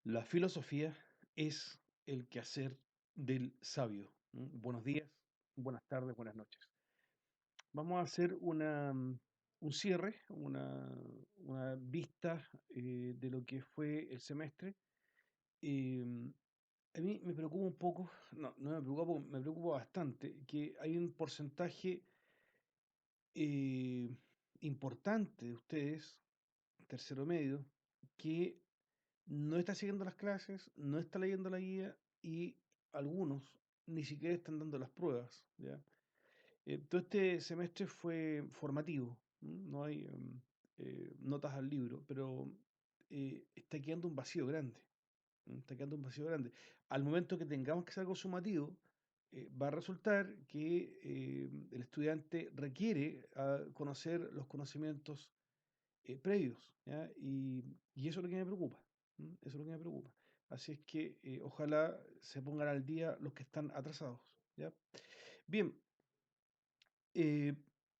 La filosofía es el quehacer del sabio. Buenos días, buenas tardes, buenas noches. Vamos a hacer un cierre, una vista de lo que fue el semestre. Em, a mí me preocupa un poco, no me preocupa, me preocupa bastante que hay un porcentaje eh, importante de ustedes, tercero medio, que no está siguiendo las clases, no está leyendo la guía y algunos ni siquiera están dando las pruebas, ¿ya? Todo este semestre fue formativo, no hay notas al libro, pero está quedando un vacío grande, está quedando un vacío grande. Al momento que tengamos que hacer algo sumativo, va a resultar que el estudiante requiere conocer los conocimientos previos, ¿ya? Y eso es lo que me preocupa, eso es lo que me preocupa. Así es que ojalá se pongan al día los que están atrasados, ¿ya? Bien, eh,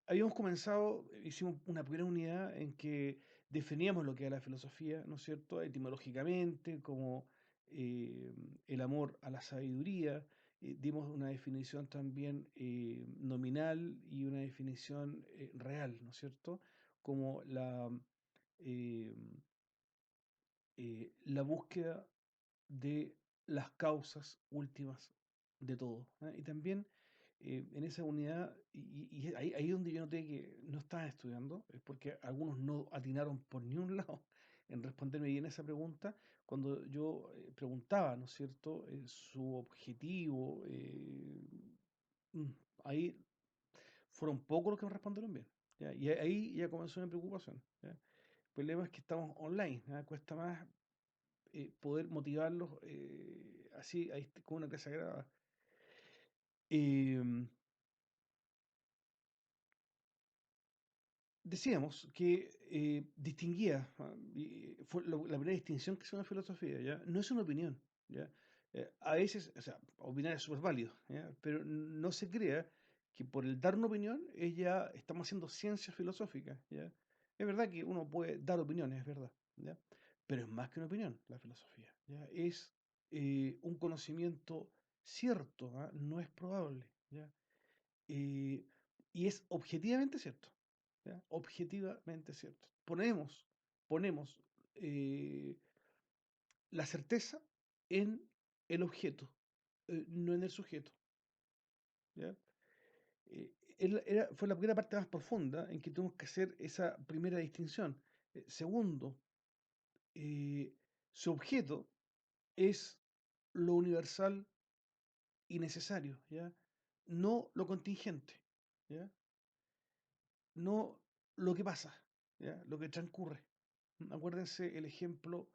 habíamos comenzado, hicimos una primera unidad en que definíamos lo que era la filosofía, ¿no es cierto? Etimológicamente, como eh, el amor a la sabiduría. Dimos una definición también nominal y una definición real, ¿no es cierto? Como eh, la búsqueda de las causas últimas de todo, ¿ah? Y también en esa unidad, y ahí es donde yo noté que no estaban estudiando, es porque algunos no atinaron por ni un lado en responderme bien esa pregunta, cuando yo preguntaba, ¿no es cierto?, su objetivo, mm, ahí fueron pocos los que me respondieron bien, ¿ya? Y ahí ya comenzó mi preocupación, ¿ya? El problema es que estamos online, ¿ya? Cuesta más poder motivarlos así, ahí, con una clase grabada. Em, Decíamos que distinguía, fue la primera distinción que se una filosofía, ¿ya? No es una opinión, ¿ya? A veces, o sea, opinar es súper válido, ¿ya? Pero no se crea que por el dar una opinión, ella estamos haciendo ciencia filosófica, ¿ya? Es verdad que uno puede dar opiniones, es verdad, ¿ya? Pero es más que una opinión, la filosofía, ¿ya? Es un conocimiento cierto, ¿ah? No es probable, ¿ya? Eh, y es objetivamente cierto, ¿ya? Objetivamente cierto. Ponemos eh, la certeza en el objeto, no en el sujeto, ¿ya? Fue la primera parte más profunda en que tuvimos que hacer esa primera distinción. Segundo, eh, su objeto es lo universal y necesario, ¿ya? No lo contingente, ¿ya? No lo que pasa, ¿ya? Lo que transcurre. Acuérdense el ejemplo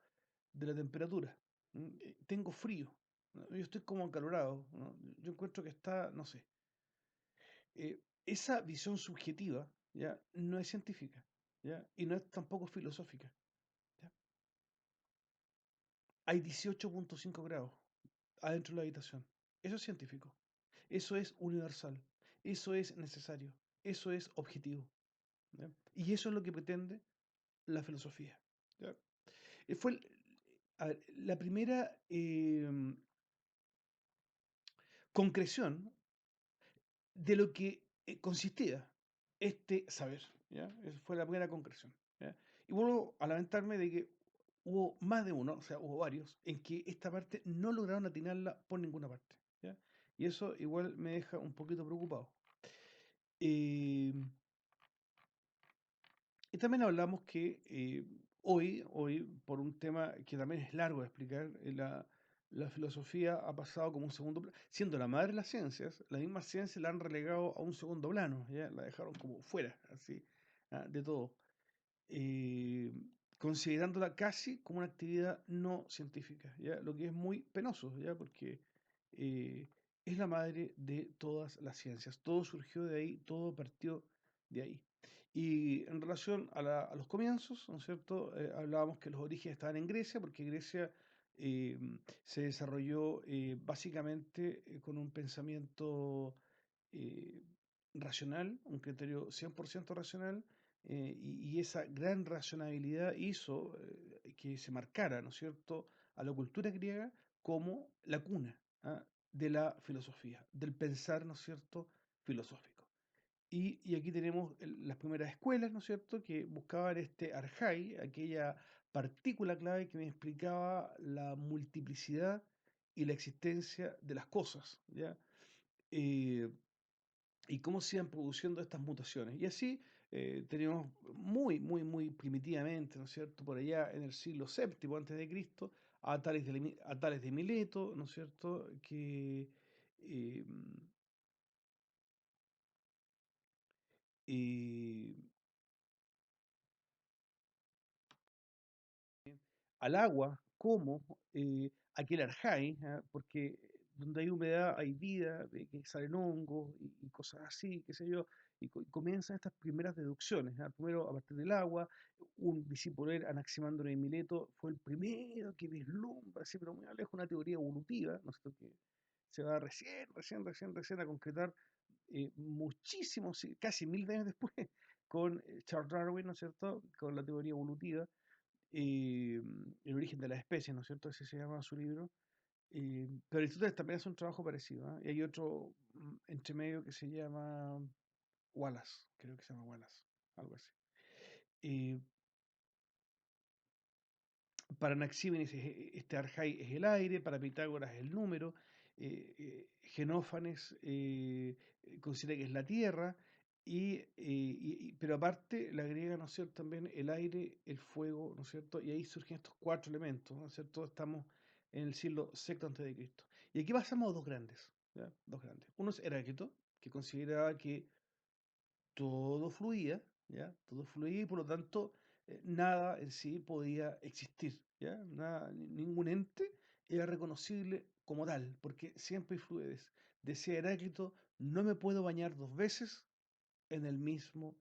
de la temperatura. Tengo frío, ¿no? Yo estoy como acalorado, ¿no? Yo encuentro que está, no sé. Esa visión subjetiva, ¿ya? No es científica, ¿ya? Y no es tampoco filosófica, ¿ya? Hay 18,5 grados adentro de la habitación. Eso es científico. Eso es universal. Eso es necesario. Eso es objetivo, ¿ya? Y eso es lo que pretende la filosofía, ¿ya? Fue a ver, la primera concreción de lo que consistía este saber, ¿ya? Esa fue la primera concreción, ¿ya? Y vuelvo a lamentarme de que hubo más de uno, o sea, hubo varios, en que esta parte no lograron atinarla por ninguna parte, ¿ya? Y eso igual me deja un poquito preocupado. Eh, Y también hablamos que hoy, por un tema que también es largo de explicar, la filosofía ha pasado como un segundo plano. Siendo la madre de las ciencias, las mismas ciencias la han relegado a un segundo plano, ¿ya? La dejaron como fuera, así, de todo, eh, considerándola casi como una actividad no científica, ¿ya? Lo que es muy penoso, ¿ya? Porque eh, es la madre de todas las ciencias. Todo surgió de ahí, todo partió de ahí. Y en relación a los comienzos, ¿no es cierto? Hablábamos que los orígenes estaban en Grecia, porque Grecia eh, se desarrolló básicamente con un pensamiento eh, racional, un criterio 100% racional, y esa gran racionalidad hizo que se marcara, ¿no es cierto?, a la cultura griega como la cuna, ¿ah? De la filosofía, del pensar, ¿no es cierto?, filosófico. Y aquí tenemos las primeras escuelas, ¿no es cierto?, que buscaban este arjai, aquella partícula clave que me explicaba la multiplicidad y la existencia de las cosas, ¿ya? Eh, y cómo se iban produciendo estas mutaciones. Y así tenemos muy primitivamente, ¿no es cierto?, por allá en el siglo VII antes de Cristo, a Tales de Mileto, ¿no es cierto?, que eh, eh, al agua como aquel arjai, ¿ah? Porque donde hay humedad hay vida, que salen hongos y cosas así, qué sé yo, y comienzan estas primeras deducciones, ¿ah? Primero a partir del agua, un discípulo de él, Anaximandro de Mileto, fue el primero que vislumbra, así, pero muy lejos, una teoría evolutiva, ¿no es cierto?, que se va recién a concretar muchísimos, sí, casi 1000 años después, con Charles Darwin, ¿no es cierto?, con la teoría evolutiva el origen de las especies, ¿no es cierto? Ese se llama su libro. Pero Aristóteles también hace un trabajo parecido, ¿ah? Y hay otro entre medio que se llama Wallace, creo que se llama Wallace, algo así. Eh, para Anaxímenes este arjai es el aire, para Pitágoras es el número, Genófanes considera que es la tierra, pero aparte la griega, ¿no es cierto?, también el aire, el fuego, ¿no es cierto? Y ahí surgen estos cuatro elementos, ¿no es cierto? Estamos en el siglo VI antes de Cristo. Y aquí pasamos a dos grandes, ¿ya? Dos grandes. Uno es Heráclito, que consideraba que todo fluía, ¿ya? Todo fluía y por lo tanto nada en sí podía existir, ¿ya? Nada, ningún ente era reconocible como tal, porque siempre hay fluidez. Decía Heráclito, no me puedo bañar dos veces en el mismo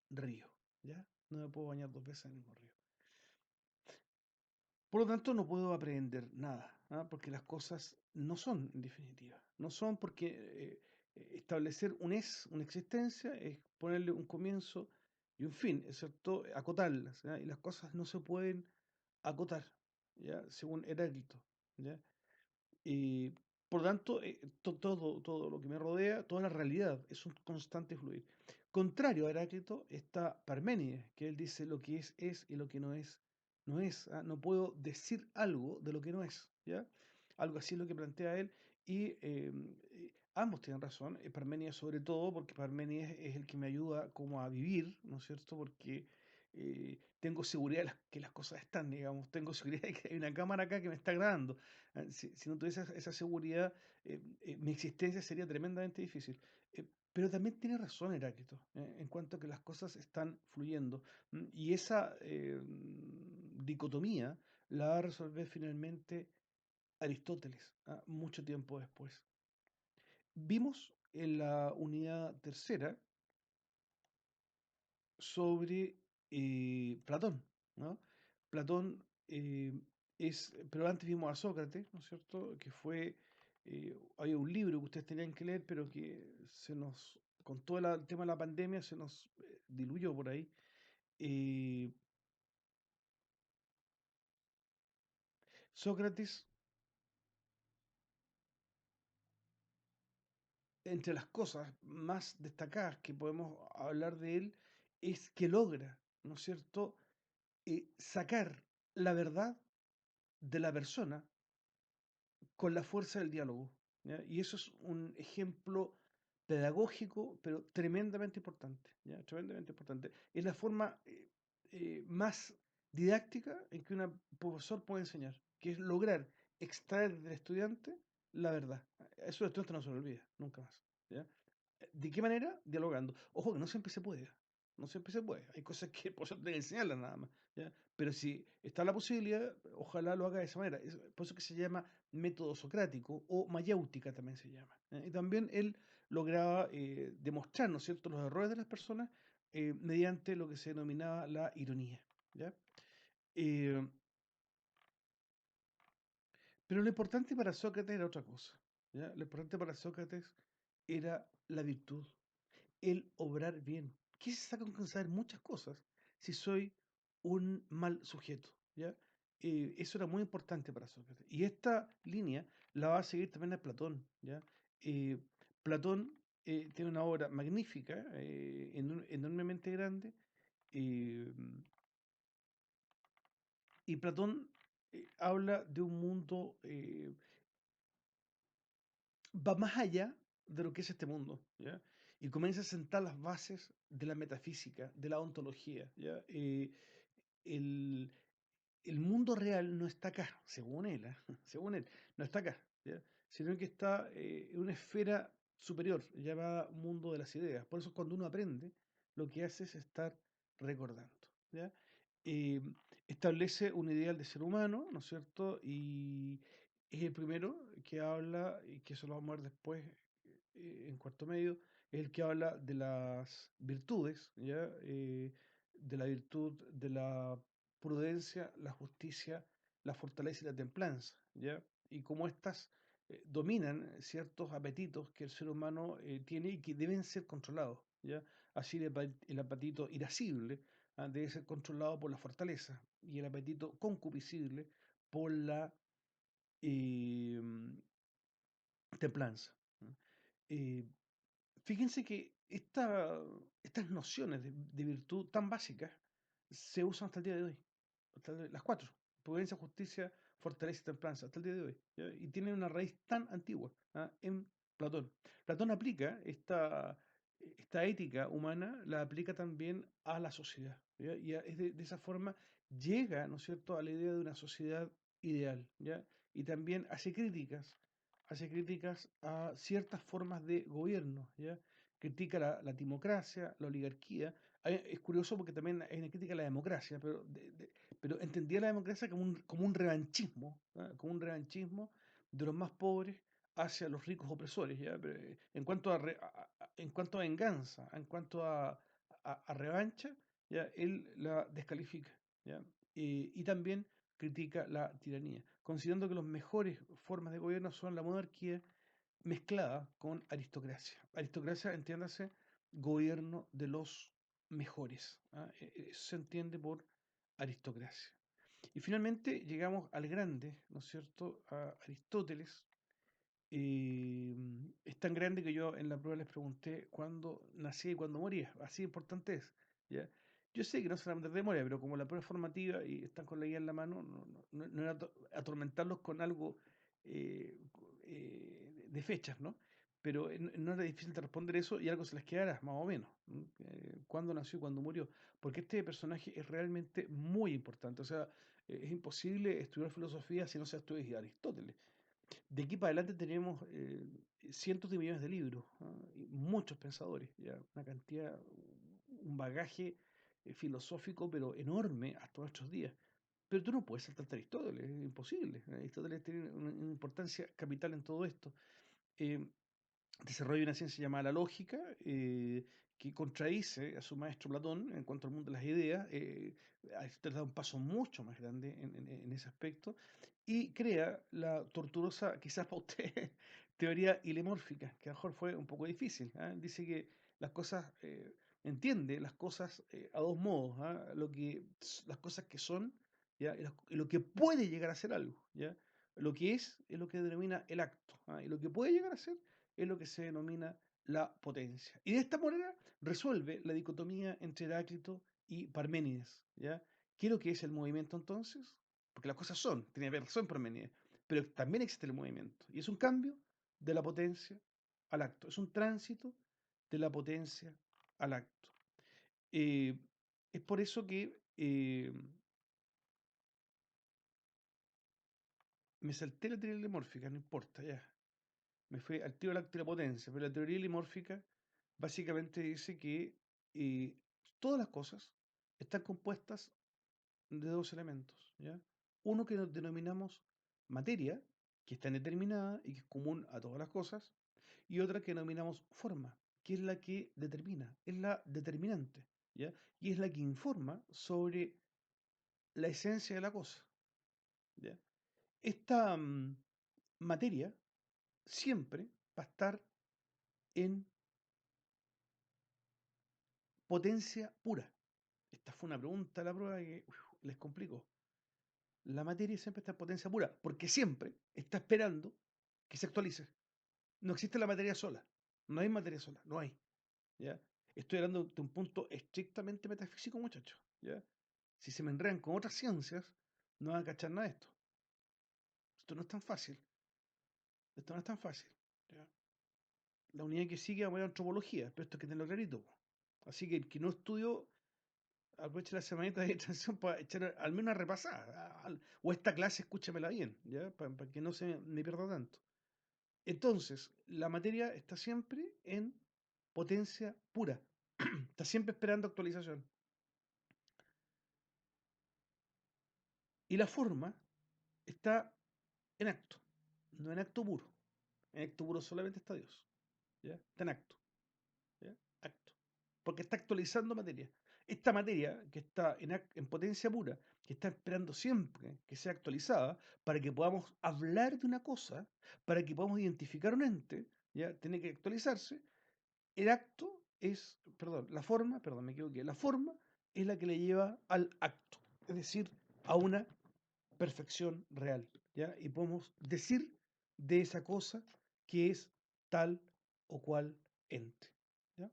río, ¿ya? No me puedo bañar dos veces en el mismo río. Por lo tanto, no puedo aprender nada, ¿ah? Porque las cosas no son, en definitiva. No son porque establecer un es, una existencia, es ponerle un comienzo y un fin, excepto acotarlas, ¿ya? Y las cosas no se pueden acotar, ¿ya? Según Heráclito, ¿ya? Y por lo tanto, todo lo que me rodea, toda la realidad es un constante fluir. Contrario a Heráclito está Parménides, que él dice lo que es y lo que no es, no es. ¿Ah? No puedo decir algo de lo que no es, ¿ya? Algo así es lo que plantea él. Y ambos tienen razón. Parménides sobre todo, porque Parménides es el que me ayuda como a vivir, ¿no es cierto? Porque tengo seguridad de que las cosas están, digamos. Tengo seguridad de que hay una cámara acá que me está grabando. Si no tuviese esa seguridad, mi existencia sería tremendamente difícil. Pero también tiene razón Heráclito, en cuanto a que las cosas están fluyendo. Y esa dicotomía la va a resolver finalmente Aristóteles, mucho tiempo después. Vimos en la unidad tercera sobre Platón, ¿no? Platón pero antes vimos a Sócrates, ¿no es cierto? Que fue, había un libro que ustedes tenían que leer, pero que con todo el tema de la pandemia, se nos diluyó por ahí. Eh, Sócrates, entre las cosas más destacadas que podemos hablar de él, es que logra, ¿no es cierto?, sacar la verdad de la persona con la fuerza del diálogo, ¿ya? Y eso es un ejemplo pedagógico, pero tremendamente importante, ¿ya? Tremendamente importante. Es la forma más didáctica en que un profesor puede enseñar, que es lograr extraer del estudiante la verdad. Eso el estudiante no se lo olvida, nunca más, ¿ya? ¿De qué manera? Dialogando. Ojo que no siempre se puede. No siempre se puede. Hay cosas que por eso que enseñarlas nada más, ¿ya? Pero si está la posibilidad, ojalá lo haga de esa manera. Por eso que se llama método socrático o mayéutica también se llama. Y también él lograba demostrar, ¿no es cierto?, los errores de las personas mediante lo que se denominaba la ironía, ¿ya? Eh, pero lo importante para Sócrates era otra cosa, ¿ya? Lo importante para Sócrates era la virtud, el obrar bien. ¿Qué se saca con saber muchas cosas si soy un mal sujeto? ¿Ya? Eso era muy importante para Sócrates. Y esta línea la va a seguir también a Platón, ¿ya? Eh, Platón tiene una obra magnífica, enormemente grande, eh, y Platón habla de un mundo, va más allá de lo que es este mundo, ¿ya? Y comienza a sentar las bases de la metafísica, de la ontología, ¿ya? El, el mundo real no está acá, según él, ¿ah? Según él, no está acá, ¿ya? Sino que está en una esfera superior llamada mundo de las ideas. Por eso cuando uno aprende, lo que hace es estar recordando, ¿ya? Eh, Establece un ideal de ser humano, ¿no es cierto? Y es el primero que habla, y que eso lo vamos a ver después en cuarto medio, es el que habla de las virtudes, ¿ya? De la virtud de la prudencia, la justicia, la fortaleza y la templanza, ¿ya? Y cómo éstas dominan ciertos apetitos que el ser humano tiene y que deben ser controlados, ¿ya? Así el apetito irascible debe ser controlado por la fortaleza y el apetito concupiscible por la eh, templanza, ¿no? Eh, Fíjense que estas nociones de virtud tan básicas se usan hasta el día de hoy. Las cuatro: prudencia, justicia, fortaleza y templanza, hasta el día de hoy, ¿ya? Y tienen una raíz tan antigua, en Platón. Platón aplica esta ética humana, la aplica también a la sociedad, ¿ya? Y de esa forma llega, ¿no es cierto?, a la idea de una sociedad ideal, ¿ya? Y también hace críticas a ciertas formas de gobierno, ¿ya? Critica la timocracia, la oligarquía. Es curioso porque también hay una crítica a la democracia, pero entendía la democracia como un revanchismo, ¿ah? Como un revanchismo de los más pobres hacia los ricos opresores, ¿ya? Pero, en cuanto a venganza, en cuanto a revancha, ¿ya? Él la descalifica, ¿ya? Y también critica la tiranía, considerando que las mejores formas de gobierno son la monarquía mezclada con aristocracia. Aristocracia, entiéndase, gobierno de los mejores, ¿ah? Eso se entiende por aristocracia. Y finalmente llegamos al grande, ¿no es cierto?, a Aristóteles. Es tan grande que yo en la prueba les pregunté cuándo nacía y cuándo moría. Así de importante es, ¿ya? Yo sé que no se la aprender de memoria, pero como la prueba es formativa y están con la guía en la mano, no era atormentarlos con algo de fechas, ¿no? Pero no era difícil de responder eso y algo se les quedara, más o menos. ¿No? ¿Cuándo nació y cuándo murió? Porque este personaje es realmente muy importante. O sea, es imposible estudiar filosofía si no se estudia Aristóteles. De aquí para adelante tenemos cientos de millones de libros, y muchos pensadores, ya, una cantidad, un bagaje filosófico, pero enorme hasta nuestros días. Pero tú no puedes saltarte a Aristóteles, es imposible. Aristóteles tiene una importancia capital en todo esto. Eh, Desarrolla una ciencia llamada la lógica, que contradice a su maestro Platón en cuanto al mundo de las ideas. Aristóteles da un paso mucho más grande en ese aspecto y crea la tortuosa, quizás para usted, teoría ilemórfica, que a lo mejor fue un poco difícil. Dice que las cosas, entiende las cosas a dos modos: las cosas que son, ¿ya? Y lo que puede llegar a ser algo, ¿ya? Lo que es lo que denomina el acto, y lo que puede llegar a ser es lo que se denomina la potencia. Y de esta manera resuelve la dicotomía entre Heráclito y Parménides, ¿ya? ¿Qué es lo que es el movimiento entonces? Porque las cosas son, tiene razón Parménides, pero también existe el movimiento. Y es un cambio de la potencia al acto, es un tránsito de la potencia al acto. Eh, es por eso que me salté la teoría limórfica, no importa, ya. Me fui al tiro de la potencia, pero la teoría limórfica básicamente dice que eh, todas las cosas están compuestas de dos elementos, ¿ya? Uno que nos denominamos materia, que está determinada y que es común a todas las cosas, y otra que denominamos forma, que es la que determina, es la determinante, ¿ya? Y es la que informa sobre la esencia de la cosa, ¿ya? Esta materia siempre va a estar en potencia pura. Esta fue una pregunta a la prueba que les complicó. la materia siempre está en potencia pura, porque siempre está esperando que se actualice. No existe la materia sola. No hay materia sola, no hay. ¿Ya? Estoy hablando de un punto estrictamente metafísico, muchachos. ¿Ya? Si se me enredan con otras ciencias, no van a cachar nada de esto. Esto no es tan fácil. Esto no es tan fácil. ¿Ya? La unidad que sigue va a antropología, pero esto hay que tenerlo clarito. Po. Así que el que no estudió, aproveche la semanita de transición para echar al menos una repasada. O esta clase, escúchamela bien, ¿ya? Para que no se me pierda tanto. Entonces, la materia está siempre en potencia pura. Está siempre esperando actualización. Y la forma está en acto, no en acto puro. En acto puro solamente está Dios. ¿Ya? Está en acto. ¿Ya? Acto. Porque está actualizando materia. Esta materia que está en potencia pura, que está esperando siempre que sea actualizada para que podamos hablar de una cosa, para que podamos identificar un ente, ¿ya? Tiene que actualizarse. El acto es, perdón, la forma, perdón, me equivoqué, la forma es la que le lleva al acto, es decir, a una perfección real, ¿ya? Y podemos decir de esa cosa que es tal o cual ente, ¿ya?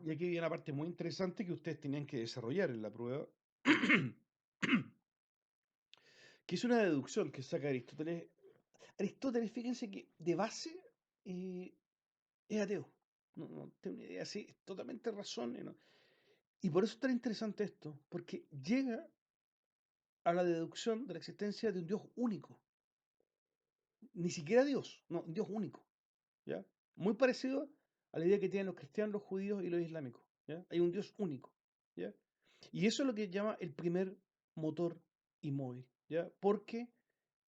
Y aquí viene una parte muy interesante que ustedes tenían que desarrollar en la prueba, que es una deducción que saca Aristóteles. Aristóteles, fíjense que de base eh, es ateo. No tengo una idea así, es totalmente razón. Y por eso es tan interesante esto, porque llega a la deducción de la existencia de un Dios único. Ni siquiera Dios, no, un Dios único. ¿Ya? Muy parecido a la idea que tienen los cristianos, los judíos y los islámicos. ¿Ya? Hay un Dios único. ¿Ya? Y eso es lo que llama el primer motor inmóvil. ¿Ya?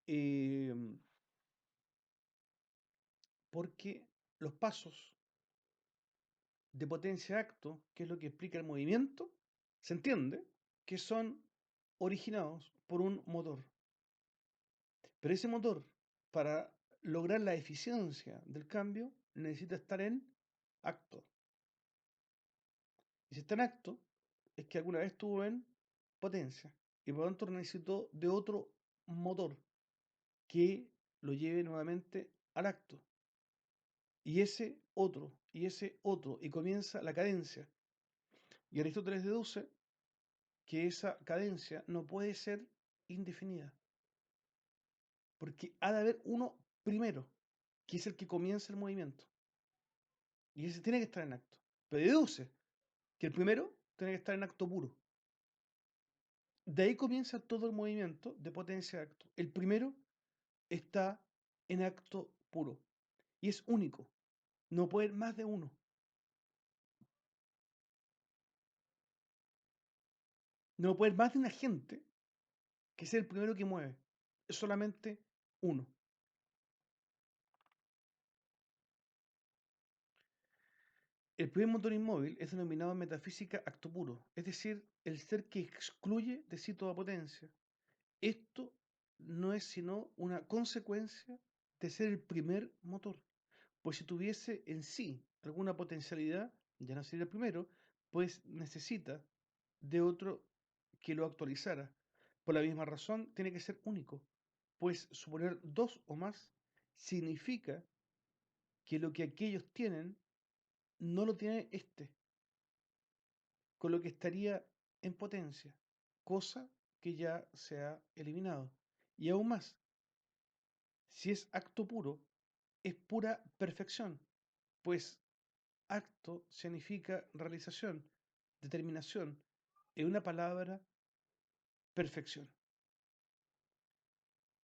Eh, porque los pasos de potencia a acto, que es lo que explica el movimiento, se entiende que son originados por un motor. Pero ese motor, para lograr la eficiencia del cambio, necesita estar en acto. Y si está en acto, es que alguna vez estuvo en potencia. Y por lo tanto necesitó de otro motor que lo lleve nuevamente al acto. Y ese otro, y comienza la cadencia. Y Aristóteles deduce que esa cadencia no puede ser indefinida, porque ha de haber uno primero, que es el que comienza el movimiento. Y ese tiene que estar en acto. Pero deduce que el primero tiene que estar en acto puro. De ahí comienza todo el movimiento de potencia a acto. El primero está en acto puro. Y es único. No puede haber más de uno. No puede haber más de un agente que sea el primero que mueve. Es solamente uno. El primer motor inmóvil es denominado en metafísica acto puro, es decir, el ser que excluye de sí toda potencia. Esto no es sino una consecuencia de ser el primer motor, pues si tuviese en sí alguna potencialidad, ya no sería el primero, pues necesita de otro que lo actualizara. Por la misma razón, tiene que ser único, pues suponer dos o más significa que lo que aquellos tienen no lo tiene este, con lo que estaría en potencia, cosa que ya se ha eliminado. Y aún más, si es acto puro, es pura perfección, pues acto significa realización, determinación, en una palabra, perfección.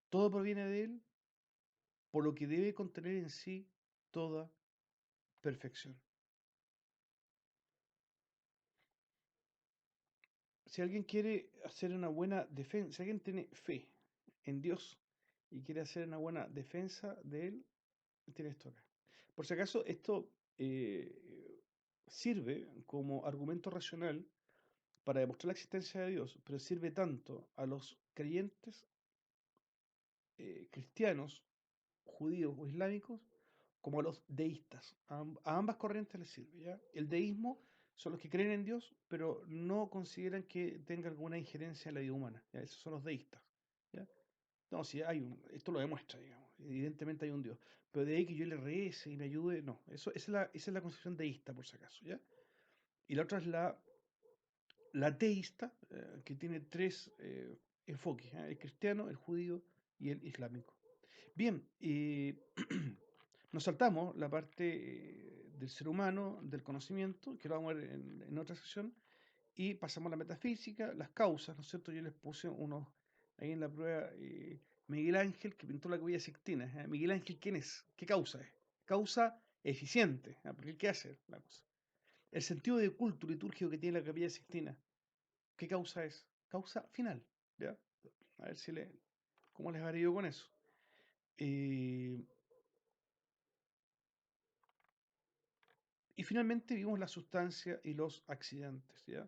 Todo proviene de él, por lo que debe contener en sí toda perfección. Si alguien quiere hacer una buena defensa, si alguien tiene fe en Dios y quiere hacer una buena defensa de él, tiene esto acá. Por si acaso, esto sirve como argumento racional para demostrar la existencia de Dios, pero sirve tanto a los creyentes cristianos, judíos o islámicos, como a los deístas. A ambas corrientes les sirve. ¿Ya? El deísmo son los que creen en Dios, pero no consideran que tenga alguna injerencia en la vida humana. ¿Ya? Esos son los deístas. ¿Ya? No, si hay un, esto lo demuestra, digamos. Evidentemente hay un Dios. Pero de ahí que yo le rece y me ayude, no. Esa es la concepción deísta, por si acaso, ¿ya? Y la otra es la teísta, que tiene tres enfoques, ¿eh? El cristiano, el judío y el islámico. Bien, nos saltamos la parte del ser humano, del conocimiento, que lo vamos a ver en otra sesión, y pasamos a la metafísica, las causas, ¿no es cierto? Yo les puse unos ahí en la prueba, Miguel Ángel, que pintó la Capilla Sixtina. ¿Eh? Miguel Ángel, ¿quién es? ¿Qué causa es? Causa eficiente, ¿eh? Porque ¿qué hace la cosa? El sentido de culto litúrgico que tiene la Capilla Sixtina, ¿qué causa es? Causa final, ¿ya? A ver si cómo les habrá ido con eso. Eh, y finalmente vimos la sustancia y los accidentes, ¿ya?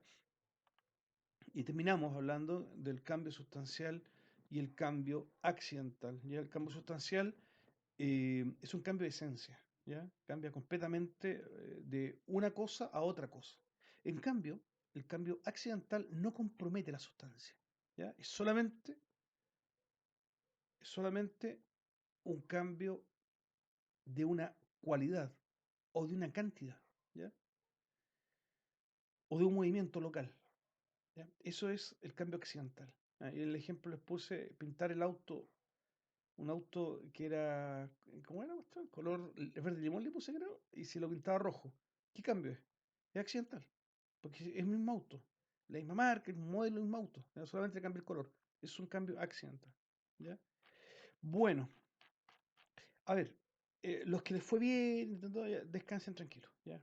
Y terminamos hablando del cambio sustancial y el cambio accidental. ¿Ya? El cambio sustancial es un cambio de esencia, ¿ya? Cambia completamente de una cosa a otra cosa. En cambio, el cambio accidental no compromete la sustancia, ¿ya? Es solamente un cambio de una cualidad o de una cantidad, ¿ya? O de un movimiento local, ¿ya? Eso es el cambio accidental. ¿Ya? Y en el ejemplo les puse pintar el auto, un auto que era, ¿cómo era? Color verde limón le puse, creo, y si lo pintaba rojo. ¿Qué cambio es? Es accidental, porque es el mismo auto, la misma marca, el mismo modelo, el mismo auto, ¿ya? Solamente cambia el color. Es un cambio accidental, ¿ya? Bueno, a ver, los que les fue bien, ya, descansen tranquilos, ¿ya?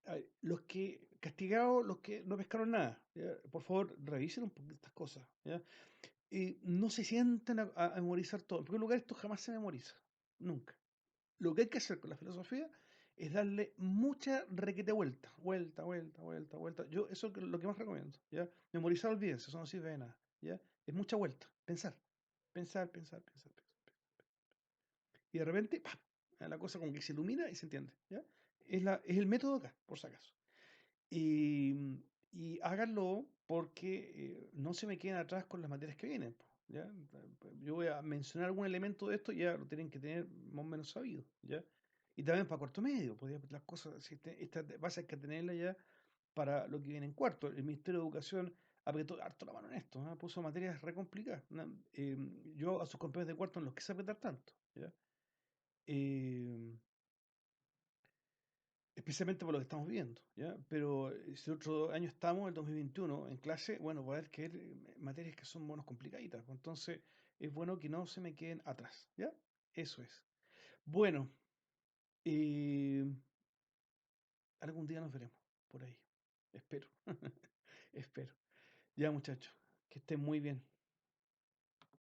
A ver, los que castigados, los que no pescaron nada, ¿ya? Por favor, revisen un poquito estas cosas, ¿ya? Y no se sientan a memorizar todo. En primer lugar, esto jamás se memoriza, nunca. Lo que hay que hacer con la filosofía es darle mucha requete vuelta, vuelta, vuelta, vuelta, vuelta. Yo eso es lo que más recomiendo, ¿ya? Memorizar, olvídense, eso no sirve de nada, ¿ya? Es mucha vuelta, pensar, pensar, pensar, pensar, pensar. Y de repente, ¡pam! La cosa como que se ilumina y se entiende, ¿ya? Es el método acá, por si acaso. Y, y háganlo porque no se me queden atrás con las materias que vienen, po, ¿ya? Yo voy a mencionar algún elemento de esto, ya lo tienen que tener más o menos sabido, ¿ya? Y también para cuarto medio, pues, las cosas, si estas bases hay que tenerlas ya para lo que viene en cuarto. El Ministerio de Educación apretó harto la mano en esto, ¿ah? Puso materias re complicadas, ¿no? Yo a sus compañeros de cuarto no los quise apretar tanto, ¿ya? Eh, Especialmente por lo que estamos viendo, ¿ya? Pero si otro año estamos, el 2021, en clase, bueno, va a haber que ver materias que son menos complicaditas, pues. Entonces, es bueno que no se me queden atrás, ¿ya? Eso es. Bueno, eh, algún día nos veremos por ahí. Espero. Espero. Ya, muchachos, que estén muy bien.